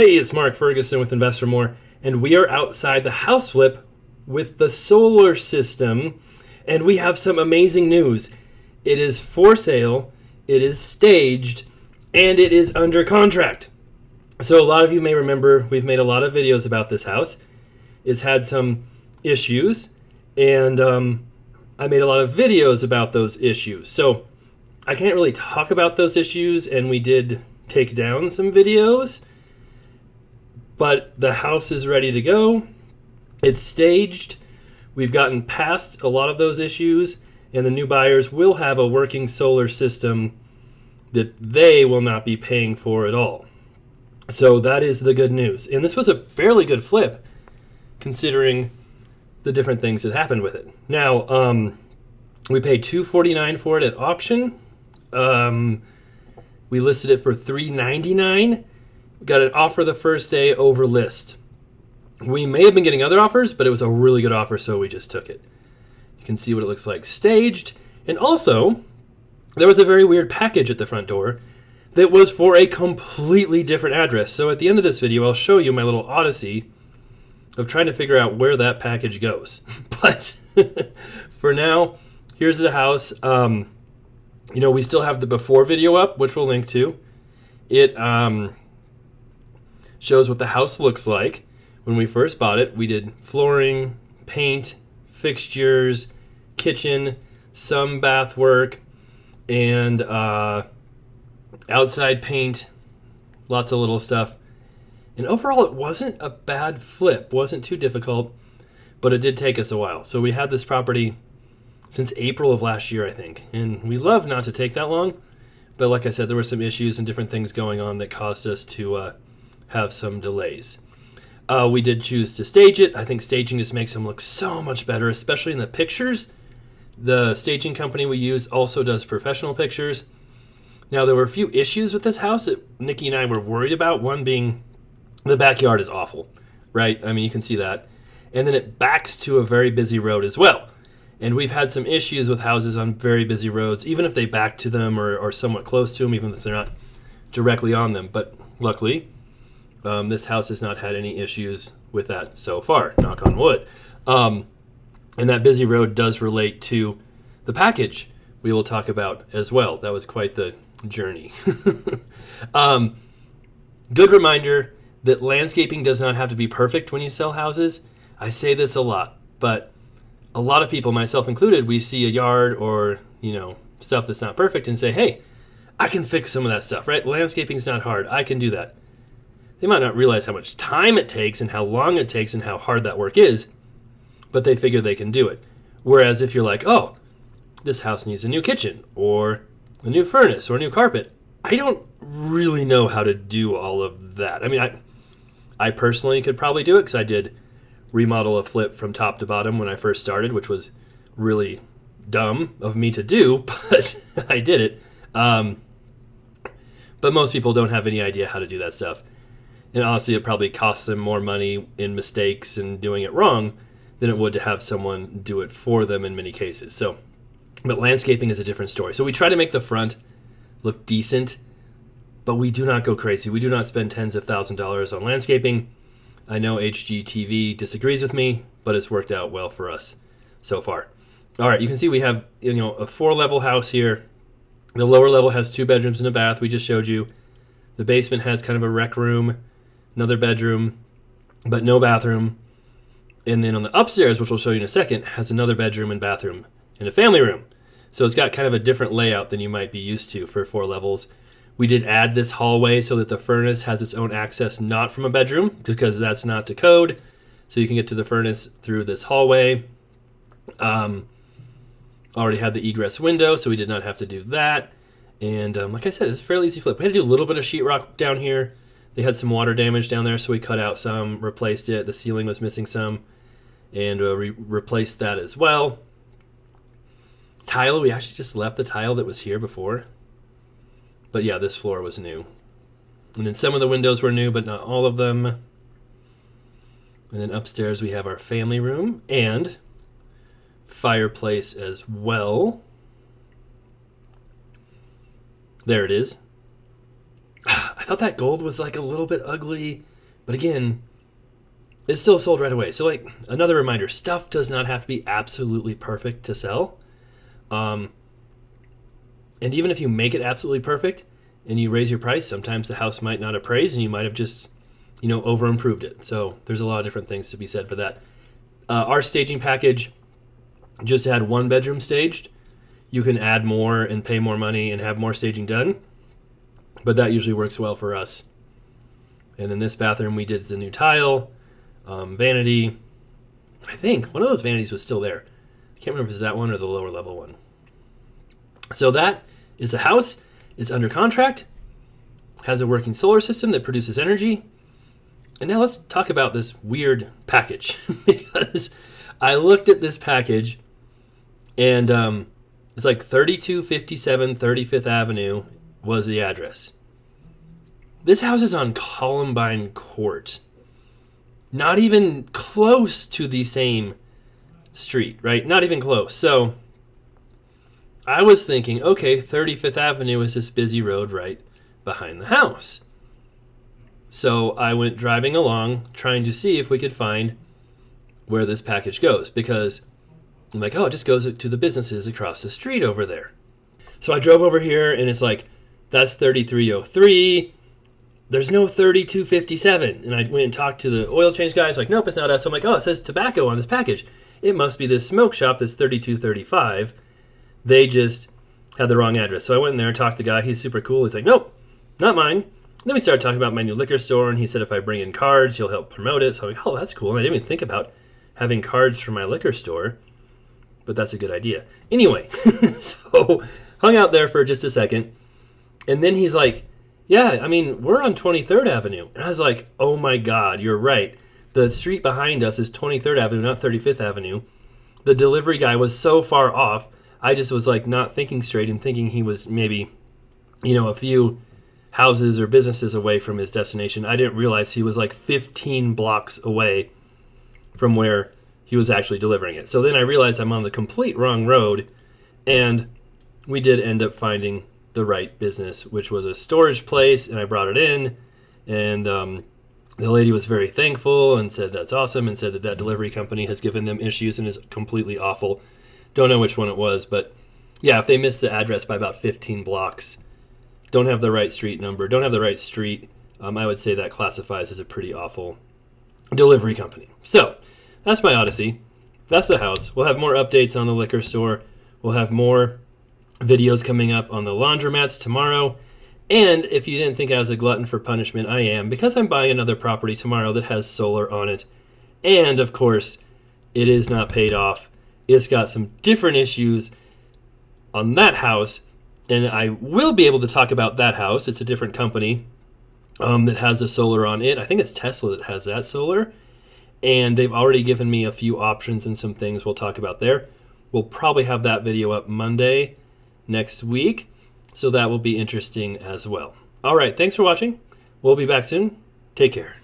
Hey, it's Mark Ferguson with Investor More, and we are outside the house flip with the solar system, and we have some amazing news. It is for sale, it is staged, and it is under contract. So a lot of you may remember we've made a lot of videos about this house. It's had some issues, and I made a lot of videos about those issues. So I can't really talk about those issues, and we did take down some videos. But the house is ready to go. It's staged. We've gotten past a lot of those issues, and the new buyers will have a working solar system that they will not be paying for at all. So that is the good news. And this was a fairly good flip, considering the different things that happened with it. Now, we paid $249 for it at auction. We listed it for $399. Got an offer the first day over list. We may have been getting other offers, but it was a really good offer, so we just took it. You can see what it looks like staged. And also, there was a very weird package at the front door that was for a completely different address. So at the end of this video, I'll show you my little odyssey of trying to figure out where that package goes. But for now, here's the house. We still have the before video up, which we'll link to. It shows what the house looks like. When we first bought it, we did flooring, paint, fixtures, kitchen, some bath work, and outside paint, lots of little stuff. And overall, it wasn't a bad flip, wasn't too difficult, but it did take us a while. So we had this property since April of last year, I think, and we love not to take that long, but like I said, there were some issues and different things going on that caused us to have some delays. We did choose to stage it. I think staging just makes them look so much better, especially in the pictures. The staging company we use also does professional pictures. Now, there were a few issues with this house that Nikki and I were worried about. One being the backyard is awful, right? I mean, you can see that. And then it backs to a very busy road as well. And we've had some issues with houses on very busy roads, even if they back to them or somewhat close to them, even if they're not directly on them. But luckily, this house has not had any issues with that so far, knock on wood. And that busy road does relate to the package we will talk about as well. That was quite the journey. Good reminder that landscaping does not have to be perfect when you sell houses. I say this a lot, but a lot of people, myself included, we see a yard or, stuff that's not perfect and say, hey, I can fix some of that stuff, right? Landscaping is not hard. I can do that. They might not realize how much time it takes and how long it takes and how hard that work is, but they figure they can do it. Whereas if you're like, oh, this house needs a new kitchen or a new furnace or a new carpet, I don't really know how to do all of that. I mean, I personally could probably do it because I did remodel a flip from top to bottom when I first started, which was really dumb of me to do, but I did it. But most people don't have any idea how to do that stuff. And honestly, it probably costs them more money in mistakes and doing it wrong than it would to have someone do it for them in many cases. But landscaping is a different story. So we try to make the front look decent, but we do not go crazy. We do not spend tens of thousands of dollars on landscaping. I know HGTV disagrees with me, but it's worked out well for us so far. All right, you can see we have a 4-level house here. The lower level has 2 bedrooms and a bath. We just showed you. The basement has kind of a rec room, another bedroom, but no bathroom. And then on the upstairs, which we'll show you in a second, has another bedroom and bathroom and a family room. So it's got kind of a different layout than you might be used to for 4 levels. We did add this hallway so that the furnace has its own access, not from a bedroom, because that's not to code. So you can get to the furnace through this hallway. Already had the egress window, so we did not have to do that. And like I said, it's a fairly easy flip. We had to do a little bit of sheetrock down here. They had some water damage down there, so we cut out some, replaced it. The ceiling was missing some, and replaced that as well. Tile, we actually just left the tile that was here before. But yeah, this floor was new. And then some of the windows were new, but not all of them. And then upstairs we have our family room and fireplace as well. There it is. I thought that gold was like a little bit ugly, but again, it still sold right away. So like another reminder, stuff does not have to be absolutely perfect to sell. And even if you make it absolutely perfect and you raise your price, sometimes the house might not appraise and you might have just, over improved it. So there's a lot of different things to be said for that. Our staging package just had 1 bedroom staged. You can add more and pay more money and have more staging done, but that usually works well for us. And then this bathroom we did is a new tile, vanity. I think one of those vanities was still there. I can't remember if it's that one or the lower level one. So that is the house. It's under contract, has a working solar system that produces energy. And now let's talk about this weird package because I looked at this package and it's like 3257 35th Avenue was the address. This house is on Columbine Court. Not even close to the same street, right? Not even close. So I was thinking, okay, 35th Avenue is this busy road right behind the house. So I went driving along trying to see if we could find where this package goes because I'm like, oh, it just goes to the businesses across the street over there. So I drove over here and it's like, that's 3303. There's no 3257. And I went and talked to the oil change guy. It's like, nope, it's not us. So I'm like, oh, it says tobacco on this package. It must be this smoke shop that's 3235. They just had the wrong address. So I went in there and talked to the guy. He's super cool. He's like, nope, not mine. Then we started talking about my new liquor store, and he said if I bring in cards, he'll help promote it. So I'm like, oh, that's cool. And I didn't even think about having cards for my liquor store, but that's a good idea. Anyway, so hung out there for just a second, and then he's like, yeah, I mean, we're on 23rd Avenue. And I was like, oh my God, you're right. The street behind us is 23rd Avenue, not 35th Avenue. The delivery guy was so far off. I just was like not thinking straight and thinking he was maybe, a few houses or businesses away from his destination. I didn't realize he was like 15 blocks away from where he was actually delivering it. So then I realized I'm on the complete wrong road, and we did end up finding the right business, which was a storage place, and I brought it in, and the lady was very thankful and said that's awesome, and said that delivery company has given them issues and is completely awful. Don't know which one it was, but yeah, if they missed the address by about 15 blocks, don't have the right street number, don't have the right street, I would say that classifies as a pretty awful delivery company. So that's my Odyssey. That's the house. We'll have more updates on the liquor store. We'll have more videos coming up on the laundromats tomorrow. And if you didn't think I was a glutton for punishment, I am, because I'm buying another property tomorrow that has solar on it. And of course, it is not paid off. It's got some different issues on that house. And I will be able to talk about that house. It's a different company that has the solar on it. I think it's Tesla that has that solar. And they've already given me a few options and some things we'll talk about there. We'll probably have that video up Monday next week. So that will be interesting as well. All right, thanks for watching. We'll be back soon. Take care.